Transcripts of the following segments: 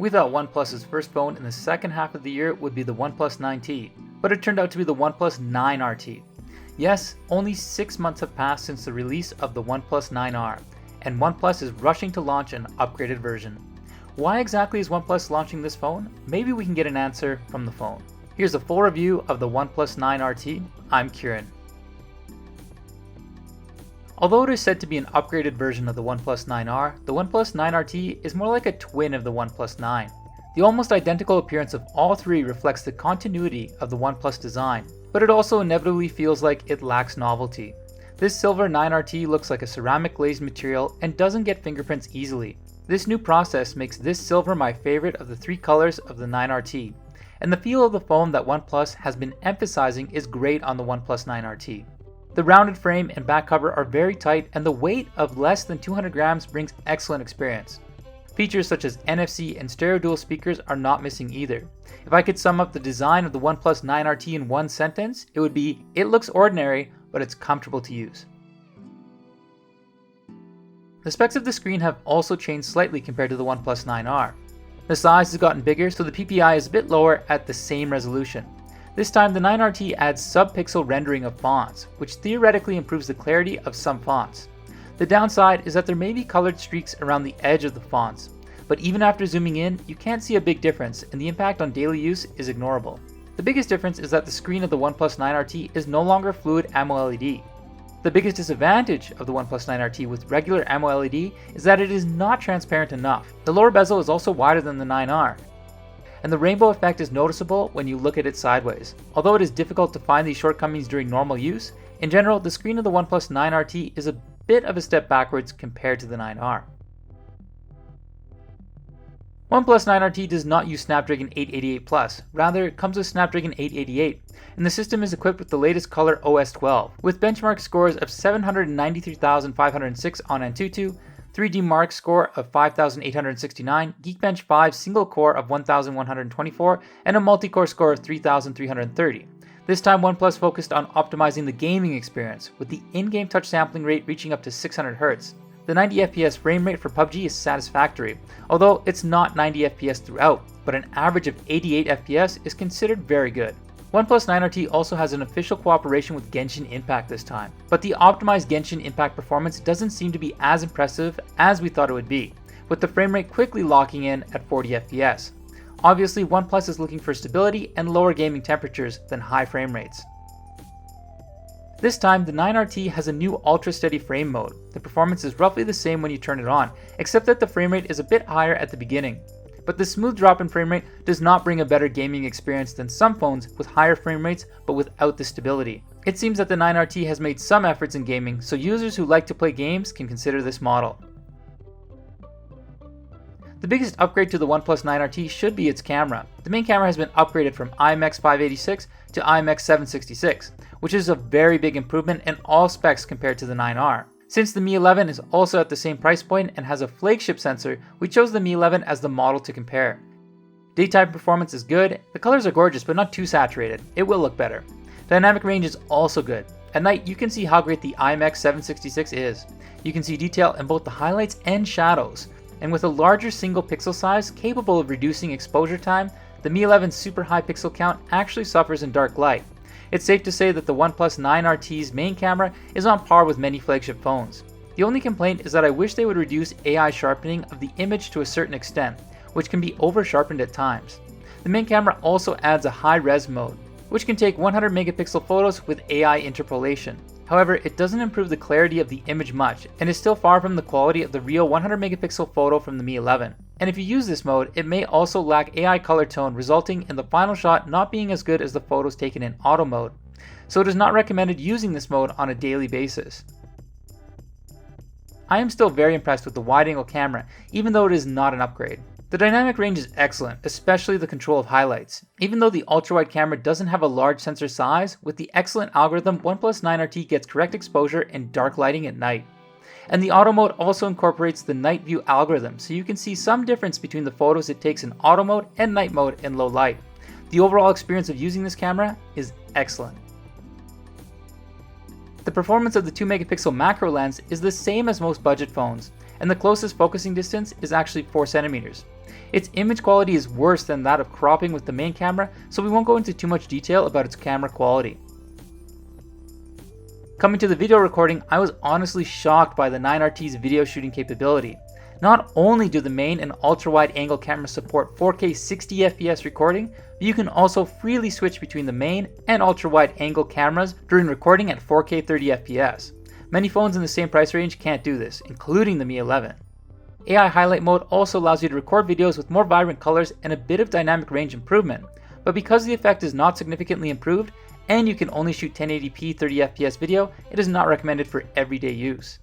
We thought OnePlus's first phone in the second half of the year would be the OnePlus 9T, but it turned out to be the OnePlus 9RT. Yes, only 6 months have passed since the release of the OnePlus 9R, and OnePlus is rushing to launch an upgraded version. Why exactly is OnePlus launching this phone? Maybe we can get an answer from the phone. Here's a full review of the OnePlus 9RT. I'm Kieran. Although it is said to be an upgraded version of the OnePlus 9R, the OnePlus 9RT is more like a twin of the OnePlus 9. The almost identical appearance of all three reflects the continuity of the OnePlus design, but it also inevitably feels like it lacks novelty. This silver 9RT looks like a ceramic glazed material and doesn't get fingerprints easily. This new process makes this silver my favorite of the three colors of the 9RT, and the feel of the foam that OnePlus has been emphasizing is great on the OnePlus 9RT. The rounded frame and back cover are very tight, and the weight of less than 200 grams brings excellent experience. Features such as NFC and stereo dual speakers are not missing either. If I could sum up the design of the OnePlus 9RT in one sentence, it would be, it looks ordinary, but it's comfortable to use. The specs of the screen have also changed slightly compared to the OnePlus 9R. The size has gotten bigger, so the PPI is a bit lower at the same resolution. This time the 9RT adds sub-pixel rendering of fonts, which theoretically improves the clarity of some fonts. The downside is that there may be colored streaks around the edge of the fonts, but even after zooming in, you can't see a big difference and the impact on daily use is ignorable. The biggest difference is that the screen of the OnePlus 9RT is no longer fluid AMOLED. The biggest disadvantage of the OnePlus 9RT with regular AMOLED is that it is not transparent enough. The lower bezel is also wider than the 9R, and the rainbow effect is noticeable when you look at it sideways. Although it is difficult to find these shortcomings during normal use, in general the screen of the OnePlus 9RT is a bit of a step backwards compared to the 9R. OnePlus 9RT does not use Snapdragon 888 Plus, rather it comes with Snapdragon 888, and the system is equipped with the latest Color OS 12, with benchmark scores of 793,506 on Antutu, 3D Mark score of 5,869, Geekbench 5 single core of 1,124, and a multi-core score of 3,330. This time OnePlus focused on optimizing the gaming experience, with the in-game touch sampling rate reaching up to 600 Hz. The 90 FPS frame rate for PUBG is satisfactory, although it's not 90 FPS throughout, but an average of 88 FPS is considered very good. OnePlus 9RT also has an official cooperation with Genshin Impact this time, but the optimized Genshin Impact performance doesn't seem to be as impressive as we thought it would be, with the frame rate quickly locking in at 40 FPS. Obviously, OnePlus is looking for stability and lower gaming temperatures than high frame rates. This time, the 9RT has a new ultra steady frame mode. The performance is roughly the same when you turn it on, except that the frame rate is a bit higher at the beginning. But the smooth drop in frame rate does not bring a better gaming experience than some phones with higher frame rates but without the stability. It seems that the 9RT has made some efforts in gaming, so users who like to play games can consider this model. The biggest upgrade to the OnePlus 9RT should be its camera. The main camera has been upgraded from IMX586 to IMX766, which is a very big improvement in all specs compared to the 9R. Since the Mi 11 is also at the same price point and has a flagship sensor, we chose the Mi 11 as the model to compare. Daytime performance is good, the colors are gorgeous but not too saturated, it will look better. Dynamic range is also good. At night you can see how great the IMX766 is. You can see detail in both the highlights and shadows, and with a larger single pixel size capable of reducing exposure time, the Mi 11's super high pixel count actually suffers in dark light. It's safe to say that the OnePlus 9RT's main camera is on par with many flagship phones. The only complaint is that I wish they would reduce AI sharpening of the image to a certain extent, which can be over-sharpened at times. The main camera also adds a high-res mode, which can take 100 megapixel photos with AI interpolation. However, it doesn't improve the clarity of the image much, and is still far from the quality of the real 100 megapixel photo from the Mi 11. And if you use this mode, it may also lack AI color tone, resulting in the final shot not being as good as the photos taken in auto mode. So it is not recommended using this mode on a daily basis. I am still very impressed with the wide-angle camera, even though it is not an upgrade. The dynamic range is excellent, especially the control of highlights. Even though the ultra-wide camera doesn't have a large sensor size, with the excellent algorithm, OnePlus 9RT gets correct exposure and dark lighting at night. And the auto mode also incorporates the night view algorithm, so you can see some difference between the photos it takes in auto mode and night mode in low light. The overall experience of using this camera is excellent. The performance of the 2 megapixel macro lens is the same as most budget phones, and the closest focusing distance is actually 4 centimeters. Its image quality is worse than that of cropping with the main camera, so we won't go into too much detail about its camera quality. Coming to the video recording, I was honestly shocked by the 9RT's video shooting capability. Not only do the main and ultra-wide angle cameras support 4K 60fps recording, but you can also freely switch between the main and ultra-wide angle cameras during recording at 4K 30fps. Many phones in the same price range can't do this, including the Mi 11. AI highlight mode also allows you to record videos with more vibrant colors and a bit of dynamic range improvement, but because the effect is not significantly improved and you can only shoot 1080p 30fps video, it is not recommended for everyday use.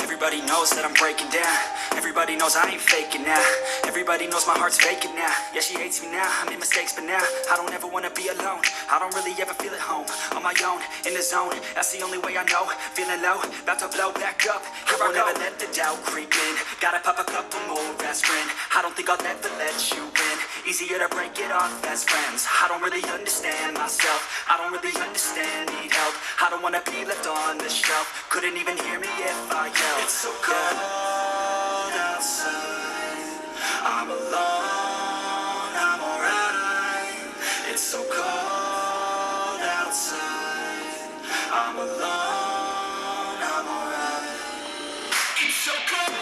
Everybody knows that I'm breaking down. Everybody knows I ain't faking now. Everybody knows my heart's vacant now. Yeah, she hates me now, I made mistakes, but now I don't ever wanna be alone. I don't really ever feel at home. On my own, in the zone, that's the only way I know. Feeling low, about to blow back up. Here I never let the doubt creep in. Gotta pop a couple more aspirin. I don't think I'll ever let you in. Easier to break it off as friends. I don't really understand myself. I don't really understand, need help. I don't wanna be left on the shelf. Couldn't even hear me if I yelled. It's so cold outside. I'm alone, I'm alright. It's so cold outside. I'm alone, I'm alright. It's so cold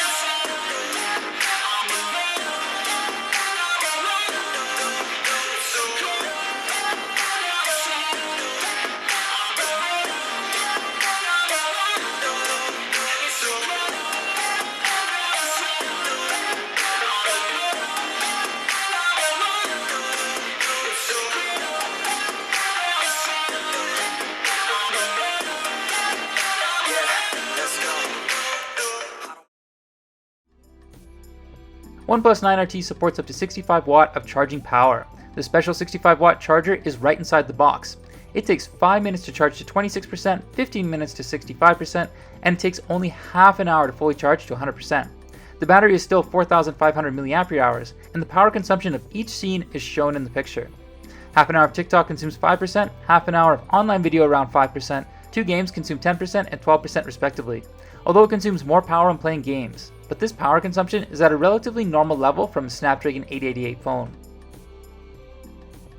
outside. I'm alone. It's so cold outside. OnePlus 9RT supports up to 65 watt of charging power. The special 65 watt charger is right inside the box. It takes 5 minutes to charge to 26%, 15 minutes to 65%, and it takes only half an hour to fully charge to 100%. The battery is still 4,500 mAh, and the power consumption of each scene is shown in the picture. Half an hour of TikTok consumes 5%, half an hour of online video around 5%, 2 games consume 10% and 12% respectively, although it consumes more power when playing games. But this power consumption is at a relatively normal level from a Snapdragon 888 phone.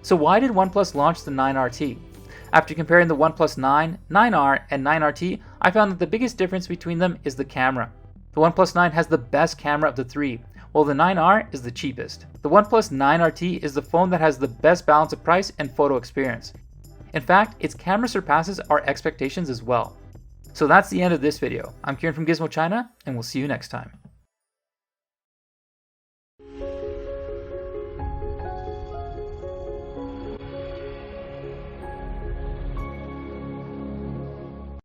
So why did OnePlus launch the 9RT? After comparing the OnePlus 9, 9R, and 9RT, I found that the biggest difference between them is the camera. The OnePlus 9 has the best camera of the three, while the 9R is the cheapest. The OnePlus 9RT is the phone that has the best balance of price and photo experience. In fact, its camera surpasses our expectations as well. So that's the end of this video. I'm Kieran from Gizmochina, and we'll see you next time.